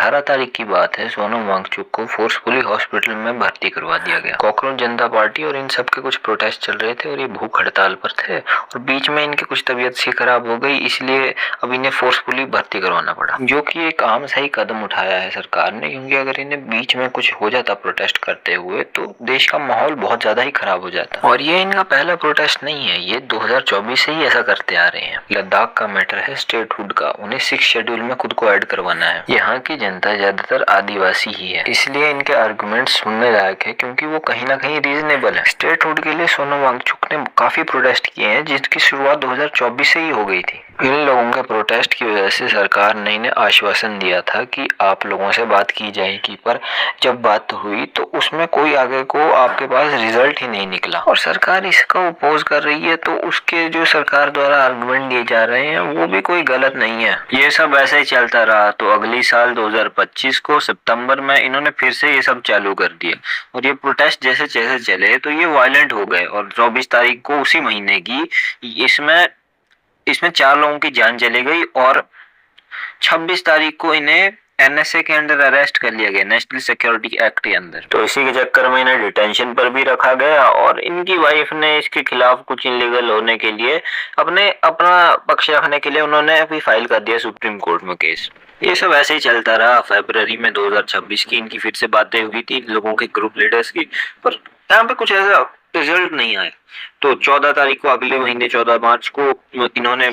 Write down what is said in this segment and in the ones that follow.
18 तारीख की बात है। सोनम वांगचुक को फोर्सफुली हॉस्पिटल में भर्ती करवा दिया गया। कॉकरोच जनता पार्टी और इन सब के कुछ प्रोटेस्ट चल रहे थे और ये भूख हड़ताल पर थे और बीच में इनकी कुछ तबीयत सी खराब हो गई, इसलिए अब इन्हें फोर्सफुली भर्ती करवाना पड़ा, जो कि एक आम सही कदम उठाया है सरकार ने। क्योंकि अगर इन्हें बीच में कुछ हो जाता प्रोटेस्ट करते हुए तो देश का माहौल बहुत ज्यादा ही खराब हो जाता। और ये इनका पहला प्रोटेस्ट नहीं है, ये 2024 से ही ऐसा करते आ रहे हैं। लद्दाख का मैटर है स्टेटहुड का, उन्हें 6 शेड्यूल में खुद को ऐड करवाना है। यहाँ की जनता ज्यादातर आदिवासी ही है, इसलिए इनके आर्गुमेंट्स सुनने लायक है क्योंकि वो कहीं ना कहीं रीजनेबल है। स्टेटहुड के लिए सोनम वांगचुक ने काफी प्रोटेस्ट किए हैं, जिसकी शुरुआत 2024 से ही हो गई थी। इन लोगों के प्रोटेस्ट की वजह से सरकार ने इन्हें आश्वासन दिया था कि आप लोगों से बात की जाएगी, पर जब बात हुई तो उसमें कोई आगे को आपके पास रिजल्ट ही नहीं निकला और सरकार इसका अपोज कर रही है। तो उसके जो सरकार द्वारा आर्गुमेंट दिए जा रहे हैं वो भी कोई गलत नहीं है। ये सब ऐसे ही चलता रहा तो अगली साल 2025 को सितंबर में इन्होंने फिर से ये सब चालू कर दिया और ये प्रोटेस्ट जैसे जैसे चले तो ये वायलेंट हो गए और 24 तारीख को उसी महीने की इसमें 4 लोगों की जान चली गई और 26 तारीख को इन्हें एनएसए के अंडर अरेस्ट कर लिया गया, नेशनल सिक्योरिटी एक्ट के अंदर। तो इसी के चक्कर में इन्हें डिटेंशन पर भी रखा गया और इनकी वाइफ ने इसके खिलाफ कुछ इलीगल होने के लिए अपना पक्ष रखने के लिए उन्होंने अभी फाइल कर दिया सुप्रीम कोर्ट में केस। ये सब ऐसे ही चलता रहा। फरवरी में 2026 की इनकी फिर से बातें हुई थी लोगों के ग्रुप लीडर्स की, पर यहाँ पे कुछ ऐसा रिजल्ट नहीं आया। तो 14 तारीख को अगले महीने 14 मार्च को इन्होंने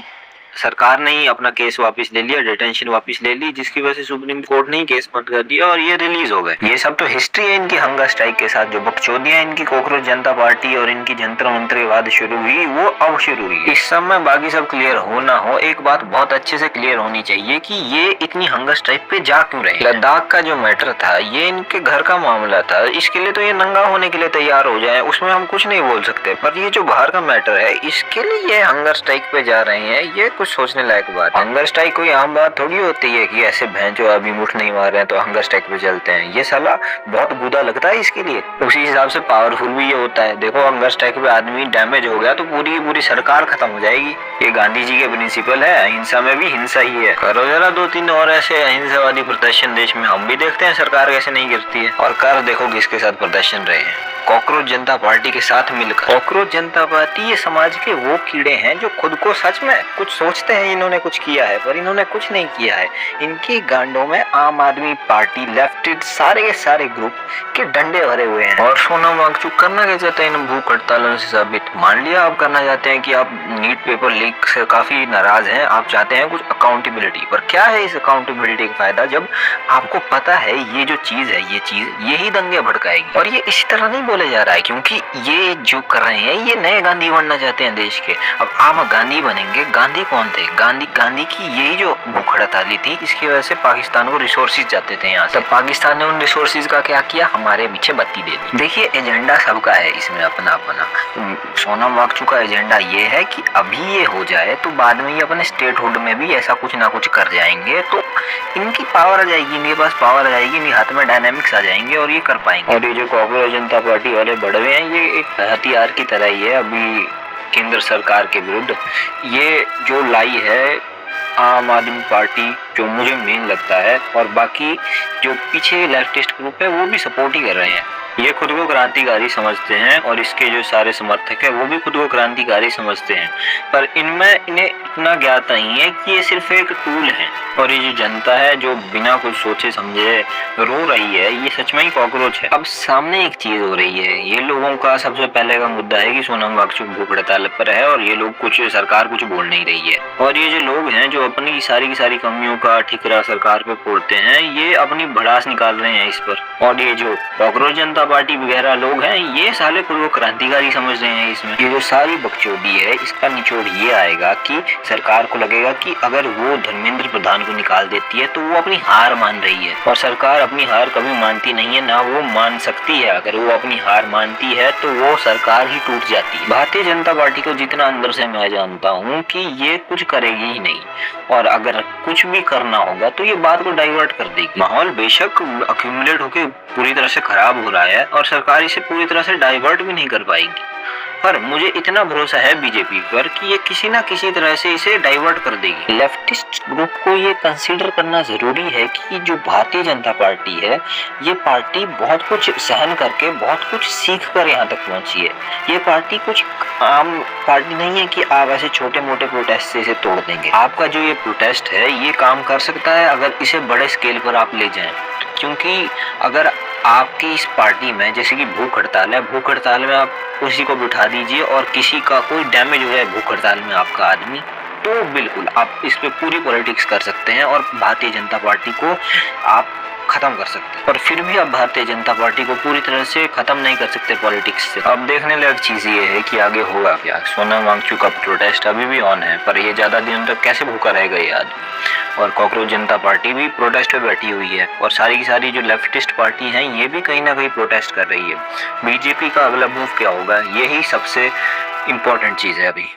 सरकार ने ही अपना केस वापस ले लिया, डिटेंशन वापस ले ली, जिसकी वजह से सुप्रीम कोर्ट ने ही केस बंद कर दिया और ये रिलीज हो गए। ये सब तो हिस्ट्री है इनकी हंगर स्ट्राइक के साथ। जो बकचोदियां इनकी कॉकरोच जनता पार्टी और इनकी जंतर मंत्र के बाद शुरू हुई वो अब शुरू हुई। इस सब में बाकी सब क्लियर हो ना हो, एक बात बहुत अच्छे से क्लियर होनी चाहिए कि ये इतनी हंगर स्ट्राइक पे जा क्यों रहे। लद्दाख का जो मैटर था ये इनके घर का मामला था, इसके लिए तो ये नंगा होने के लिए तैयार हो जाए, उसमें हम कुछ नहीं बोल सकते। पर ये जो बाहर का मैटर है इसके लिए ये हंगर स्ट्राइक पे जा रहे हैं, ये कुछ सोचने लायक बात है। हंगर स्ट्राइक कोई आम बात थोड़ी होती है कि ऐसे भैंचो अभी मुठ नहीं मार रहे हैं तो हंगर स्ट्राइक पे चलते हैं। ये साला बहुत गुदा लगता है इसके लिए। उसी हिसाब से पावरफुल भी ये होता है। देखो हंगर स्ट्राइक पे आदमी डैमेज हो गया तो पूरी की पूरी सरकार खत्म हो जाएगी। ये गांधी जी के प्रिंसिपल है, अहिंसा में भी हिंसा ही है। करो जरा 2-3 और ऐसे अहिंसावादी प्रदर्शन देश में, हम भी देखते हैं सरकार कैसे नहीं गिरती है। और कर देखो किसके साथ प्रदर्शन रहे हैं, कॉकरोच जनता पार्टी के साथ मिलकर। कॉकरोच जनता पार्टी ये समाज के वो कीड़े हैं जो खुद को सच में कुछ सोचते हैं इन्होंने कुछ किया है, पर इन्होंने कुछ नहीं किया है। इनकी गांडों में आम आदमी पार्टी, लेफ्टिस्ट, सारे के सारे ग्रुप के डंडे भरे हुए हैं। और सोनम वांगचुक करना क्या चाहते हैं इन भूख हड़तालों से साबित। मान लिया आप करना चाहते हैं कि आप नीट पेपर लीक से काफी नाराज हैं, आप चाहते हैं कुछ अकाउंटेबिलिटी, पर क्या है इस अकाउंटेबिलिटी का फायदा जब आपको पता है ये जो चीज है ये चीज यही दंगे भड़काएगी। और ये इसी तरह नहीं बोले जा रहा है क्योंकि ये जो कर रहे हैं ये नए गांधी बनना चाहते हैं देश के। अब आप गांधी बनेंगे, गांधी कौन थे? गांधी की यही जो भूख हड़ताली थी, इसकी वजह से पाकिस्तान को रिसोर्सेज जाते थे यहाँ से। तब पाकिस्तान ने उन रिसोर्सेज का क्या किया, हमारे पीछे बत्ती दे दी। देखिए एजेंडा सबका है इसमें अपना अपना। सोनम वांगचुक का एजेंडा ये है कि अभी ये हो जाए तो बाद में ये अपने स्टेटहुड में भी ऐसा कुछ ना कुछ कर जाएंगे तो इनकी पावर आ जाएगी, इनके पास पावर आ जाएगी, इनके हाथ में डायनामिक्स आ जाएंगे और ये कर पाएंगे। और ये जो कॉकरोच जनता पार्टी वाले बढ़वे हैं ये एक हथियार की तरह ही है अभी केंद्र सरकार के विरुद्ध। ये जो लाई है आम आदमी पार्टी जो मुझे मेन लगता है और बाकी जो पीछे लेफ्टिस्ट ग्रुप है वो भी सपोर्ट ही कर रहे हैं। ये खुद को क्रांतिकारी समझते हैं और इसके जो सारे समर्थक है वो भी खुद को क्रांतिकारी समझते हैं, पर इनमें इन्हें इतना ज्ञात नहीं है कि ये सिर्फ एक टूल है। और ये जो जनता है जो बिना कुछ सोचे समझे रो रही है ये सच में ही कॉकरोच है। अब सामने एक चीज हो रही है, ये लोगों का सबसे पहले का मुद्दा है कि सोनम वांगचुक भूख हड़ताल पर है और ये लोग कुछ सरकार कुछ बोल नहीं रही है। और ये जो लोग हैं जो अपनी सारी की सारी कमियों का ठिकरा सरकार पे फोड़ते हैं ये अपनी भड़ास निकाल रहे हैं इस पर। और ये जो कॉकरोच जनता पार्टी वगैरह लोग हैं ये साले खुद को क्रांतिकारी समझ रहे हैं इसमें। ये जो सारी बकचोदी है इसका निचोड़ ये आएगा कि सरकार को लगेगा कि अगर वो धर्मेंद्र प्रधान को निकाल देती है तो वो अपनी हार मान रही है और सरकार अपनी हार कभी मानती नहीं है, ना वो मान सकती है। अगर वो अपनी हार मानती है तो वो सरकार ही टूट जाती है। भारतीय जनता पार्टी को जितना अंदर से मैं जानता हूँ कि ये कुछ करेगी ही नहीं और अगर कुछ भी करना होगा तो ये बात को डाइवर्ट कर देगी। माहौल बेशक अक्यूमुलेट होकर पूरी तरह से खराब हो रहा है और सरकार इसे पूरी तरह से डाइवर्ट भी नहीं कर पाएगी, पर मुझे इतना भरोसा है बीजेपी पर कि ये किसी ना किसी तरह से इसे डाइवर्ट कर देगी। लेफ्टिस्ट ग्रुप को ये कंसीडर करना जरूरी है कि जो भारतीय जनता पार्टी है, ये पार्टी बहुत कुछ सहन करके, बहुत कुछ सीख कर यहाँ तक पहुंची है। ये पार्टी कुछ आम पार्टी नहीं है कि आप ऐसे छोटे मोटे प्रोटेस्ट से इसे तोड़ देंगे। आपका जो ये प्रोटेस्ट है ये काम कर सकता है अगर इसे बड़े स्केल पर आप ले जाएं, क्योंकि अगर आपकी इस पार्टी में जैसे कि भूख हड़ताल है, भूख हड़ताल में आप किसी को बिठा दीजिए और किसी का कोई डैमेज हो जाए भूख हड़ताल में आपका आदमी, तो बिल्कुल आप इस पे पूरी पॉलिटिक्स कर सकते हैं और भारतीय जनता पार्टी को आप खत्म कर सकते हैं। और फिर भी आप भारतीय जनता पार्टी को पूरी तरह से खत्म नहीं कर सकते पॉलिटिक्स से। अब देखने लायक चीज ये है कि आगे होगा क्या। सोनम वांगचुक का प्रोटेस्ट अभी भी ऑन है, पर ये ज्यादा दिनों तक कैसे भूखा रहेगा ये आदमी। और कॉकरोच जनता पार्टी भी प्रोटेस्ट पे बैठी हुई है और सारी की सारी जो लेफ्टिस्ट पार्टी हैं ये भी कहीं ना कहीं प्रोटेस्ट कर रही है। बीजेपी का अगला मूव क्या होगा, यही सबसे इम्पोर्टेंट चीज है अभी।